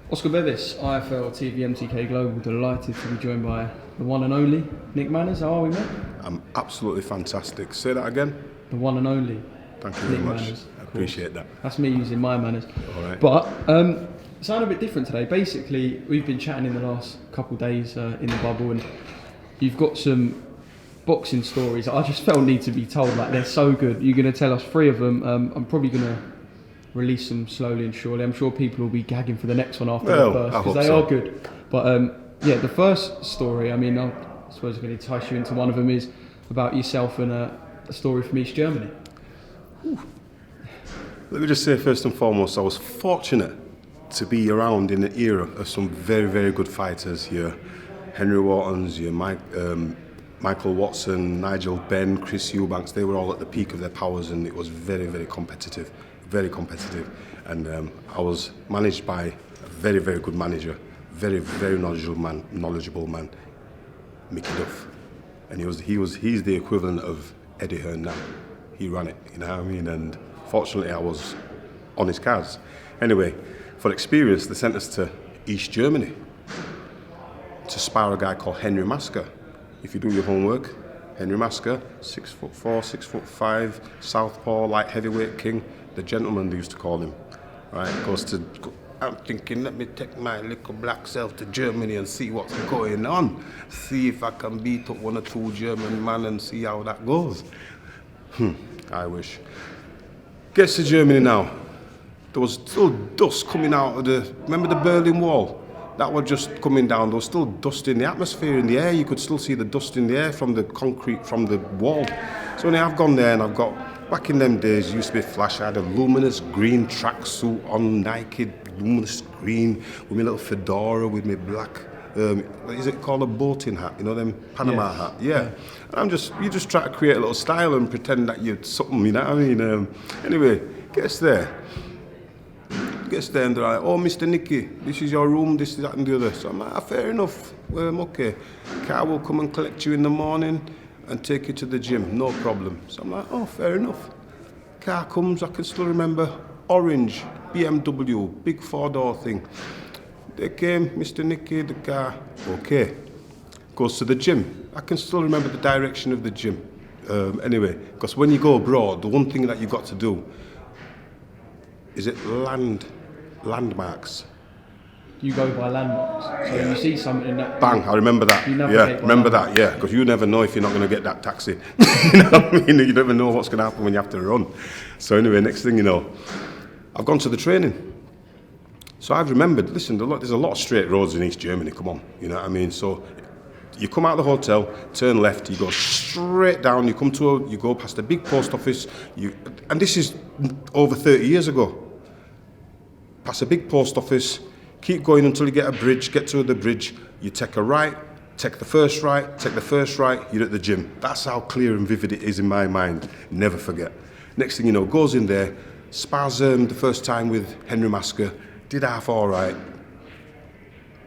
Oscar BEVIS, IFL TV MTK Global, delighted to be joined by the one and only Nick Manners. How are we, mate? I'm absolutely fantastic. Say that again. The one and only Thank you very Nick much. Manners. I appreciate that. That's me using my manners. All right. But sound a bit different today. Basically, we've been chatting in the last couple of days in the bubble, and you've got some boxing stories that I just felt need to be told. Like, they're so good. You're going to tell us 3 of them. I'm probably going to release them slowly and surely. I'm sure people will be gagging for the next one after the first, because they are good. But yeah, the first story, I mean, I suppose I'm going to entice you into one of them, is about yourself and a story from East Germany. Ooh. Let me just say first and foremost, I was fortunate to be around in the era of some very, very good fighters here. Henry Wharton's, Michael Watson, Nigel Benn, Chris Eubanks, they were all at the peak of their powers, and it was very, very competitive. Very competitive, and I was managed by a very, very good manager, very, very knowledgeable man, Mickey Duff, and he's the equivalent of Eddie Hearn now. He ran it, you know what I mean, and fortunately I was on his cards. Anyway, for experience, they sent us to East Germany to spar a guy called Henry Masker. If you do your homework, Henry Masker, 6'4", 6'5", southpaw, light heavyweight king. The gentleman, they used to call him, right? I'm thinking, let me take my little black self to Germany and see what's going on. See if I can beat up 1 or 2 German men and see how that goes. I wish. Gets to Germany now. There was still dust coming out of remember the Berlin Wall? That was just coming down. There was still dust in the atmosphere, in the air. You could still see the dust in the air from the concrete, from the wall. So when I've gone there and I've got, back in them days, it used to be flash. I had a luminous green tracksuit on, Nike, luminous green, with my little fedora, with my black, is it called a boating hat? You know, them Panama hat? Yeah. And you just try to create a little style and pretend that you're something, you know what I mean? Anyway, gets there and they're like, oh, Mr. Nicky, this is your room, this is that and the other. So I'm like, fair enough, okay. Car will come and collect you in the morning and take you to the gym, no problem. So I'm like, oh, fair enough. Car comes, I can still remember, orange, BMW, big 4-door thing. They came, Mr. Nicky, the car, okay. Goes to the gym. I can still remember the direction of the gym. Anyway, because when you go abroad, the one thing that you've got to do is landmarks. You go by landmarks. So you see something in that... Bang, I remember that. Yeah, because you never know if you're not going to get that taxi. You know what I mean? You never know what's going to happen when you have to run. So anyway, next thing you know, I've gone to the training. So I've remembered, listen, there's a lot of straight roads in East Germany, come on. You know what I mean? So you come out of the hotel, turn left, you go straight down, you go past a big post office, and this is over 30 years ago. Past a big post office, keep going until you get a bridge, get to the bridge, you take a right, take the first right, you're at the gym. That's how clear and vivid it is in my mind. Never forget. Next thing you know, goes in there, spars the first time with Henry Masker, did half all right.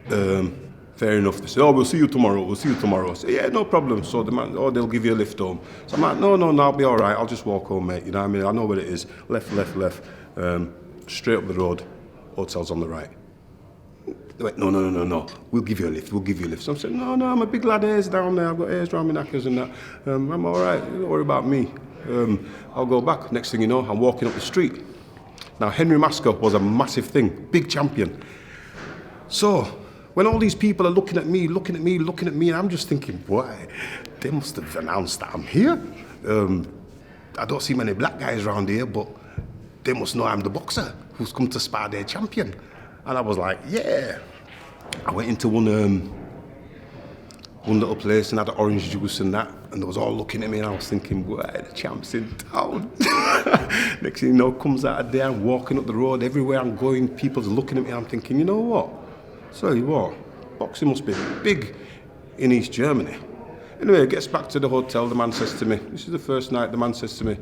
Fair enough. They said, oh, we'll see you tomorrow. I said, yeah, no problem. So the man, they'll give you a lift home. So I'm like, no, I'll be all right. I'll just walk home, mate. You know what I mean? I know where it is. Left. Straight up the road. Hotel's on the right. They went, no. We'll give you a lift. So I said, no, I'm a big lad, hairs down there. I've got hairs around my knackers and that. I'm all right. Don't worry about me. I'll go back. Next thing you know, I'm walking up the street. Now, Henry Masker was a massive thing, big champion. So when all these people are looking at me, and I'm just thinking, boy, they must have announced that I'm here. I don't see many black guys around here, but they must know I'm the boxer who's come to spar their champion. And I was like, yeah. I went into one little place and had orange juice and that, and they was all looking at me, and I was thinking, boy, the champ's in town. Next thing you know, comes out of there, I'm walking up the road, everywhere I'm going, people's looking at me, I'm thinking, you know what? Tell you what, boxing must be big in East Germany. Anyway, gets back to the hotel, the man says to me, this is the first night, the man says to me,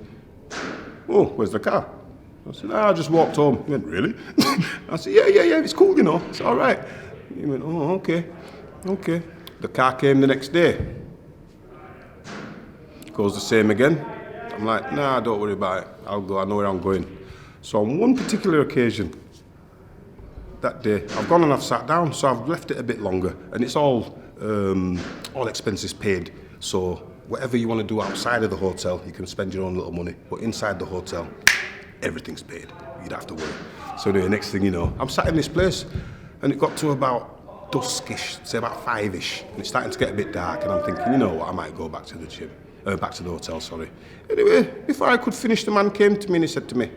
oh, where's the car? I said, I just walked home. He went, really? I said, yeah, it's cool, you know, it's all right. He went, oh, okay. The car came the next day. Goes the same again. I'm like, nah, don't worry about it. I'll go, I know where I'm going. So on one particular occasion, that day. I've gone and I've sat down, so I've left it a bit longer, and it's all expenses paid. So whatever you want to do outside of the hotel, you can spend your own little money. But inside the hotel, everything's paid. You don't have to worry. So anyway, next thing you know, I'm sat in this place, and it got to about duskish, say about 5ish, and it's starting to get a bit dark, and I'm thinking, you know what, I might go back to the gym, back to the hotel, sorry. Anyway, before I could finish, the man came to me and he said to me,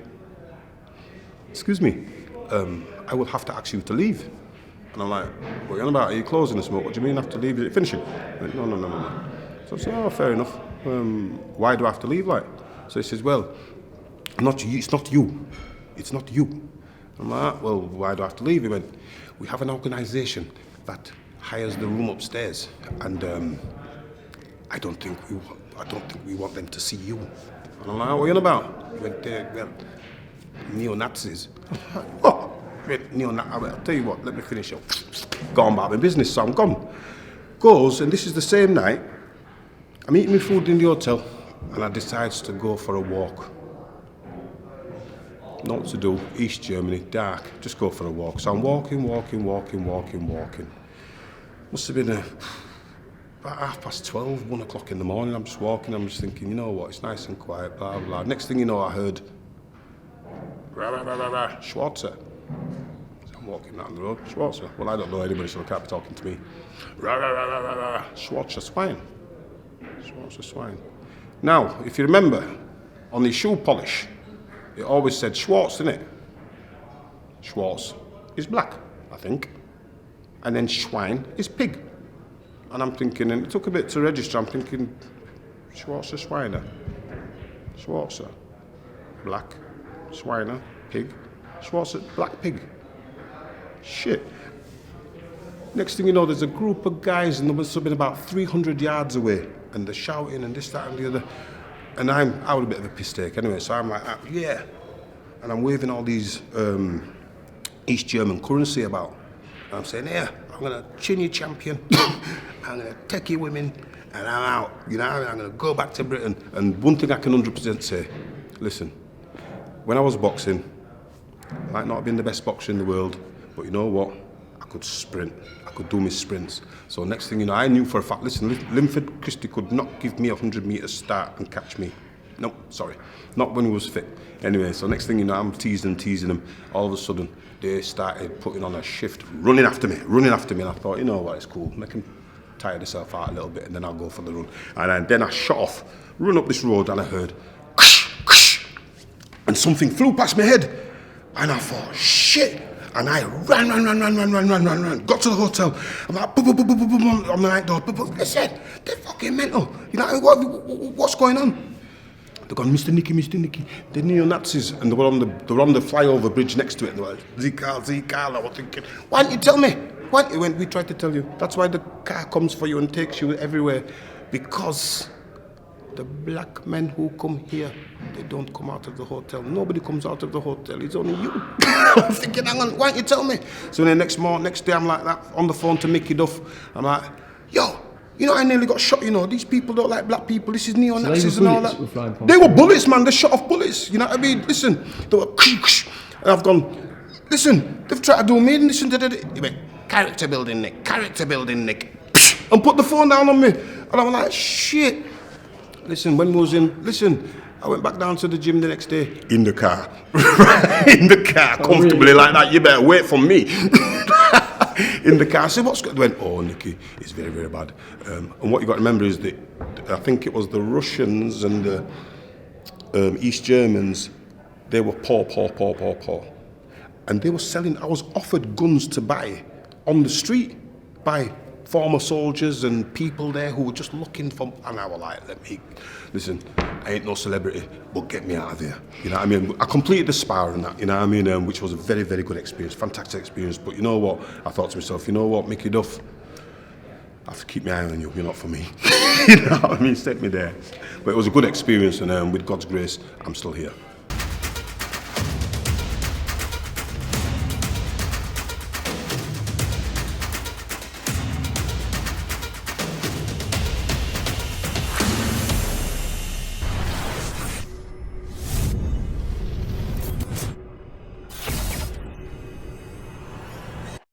excuse me, I will have to ask you to leave. And I'm like, what are you on about? Are you closing the smoke? What do you mean I have to leave? Is it finishing? Like, no. So I said, oh, fair enough. Why do I have to leave, like? So he says, well, not you, it's not you. It's not you. I'm like, well, why do I have to leave? He went, we have an organisation that hires the room upstairs, and I don't think we want them to see you. And I'm like, what are you on about? He went, well, neo-Nazis. What? I'll tell you what, let me finish up. Gone about my business, so I'm gone. Goes, and this is the same night, I'm eating my food in the hotel, and I decides to go for a walk. Not what to do, East Germany, dark, just go for a walk. So I'm walking. Must have been about 12:30, 1 o'clock in the morning. I'm just walking, I'm just thinking, you know what, it's nice and quiet, blah, blah. Next thing you know, I heard, Schwarzer. So I'm walking down the road, Schwarzer. Well, I don't know anybody, so they can't be talking to me. Schwarzer swine. Schwarzer swine. Now, if you remember, on the shoe polish, it always said Schwarz, didn't it? Schwarz is black, I think. And then Schwein is pig. And I'm thinking, and it took a bit to register, I'm thinking, Schwarzer Schweiner. Schwarzer, black, Schweiner, pig. Schwarzer, black pig. Shit. Next thing you know, there's a group of guys, and there must have been about 300 yards away, and they're shouting and this, that, and the other. And I was a bit of a piss take anyway, so I'm like, yeah. And I'm waving all these East German currency about. And I'm saying, yeah, I'm going to chin you champion. I'm going to take you women, and I'm out. You know, I'm going to go back to Britain. And one thing I can 100% say, listen, when I was boxing, I might not have been the best boxer in the world, but you know what? I could sprint. I could do my sprints. So next thing you know, I knew for a fact, listen, Linford Christie could not give me a 100 metres start and catch me. No, sorry, not when he was fit. Anyway, so next thing you know, I'm teasing them. All of a sudden, they started putting on a shift, running after me. And I thought, you know what, it's cool. Make him tire himself out a little bit, and then I'll go for the run. And then I shot off, run up this road, and I heard, and something flew past my head. And I thought, shit. And I ran. Got to the hotel. I'm like, boom, on the night door. They said, they're fucking mental. You know, what's going on? They're going, Mr. Nicky, they're neo-Nazis. And they were on the flyover bridge next to it. They were like, Zikal. I was thinking, why didn't you tell me? He went, we tried to tell you. That's why the car comes for you and takes you everywhere. Because the black men who come here, they don't come out of the hotel. Nobody comes out of the hotel. It's only you. I'm thinking, hang on, why don't you tell me? So then next day, I'm like that, on the phone to Mickey Duff. I'm like, yo, you know, I nearly got shot, you know. These people don't like black people. This is neo-Nazis and all that. They were bullets, man. They shot off bullets. You know what I mean? Listen, they were, and I've gone, listen, they've tried to do me, and listen, he went, character building, Nick. And put the phone down on me. And I'm like, shit. Listen, I went back down to the gym the next day. In the car. Comfortably really? Like that. You better wait for me. In the car. I said, what's going on? Went, oh, Nicky, it's very, very bad. And what you got to remember is that I think it was the Russians and the East Germans, they were poor. And they were selling, I was offered guns to buy on the street by former soldiers and people there who were just looking for, and I was like, listen, I ain't no celebrity, but get me out of there. You know what I mean? I completed the sparring, that, you know what I mean, which was a very, very good experience, fantastic experience. But you know what? I thought to myself, you know what, Mickey Duff, I have to keep my eye on you. You're not for me. You know what I mean? Sent me there. But it was a good experience, and with God's grace, I'm still here.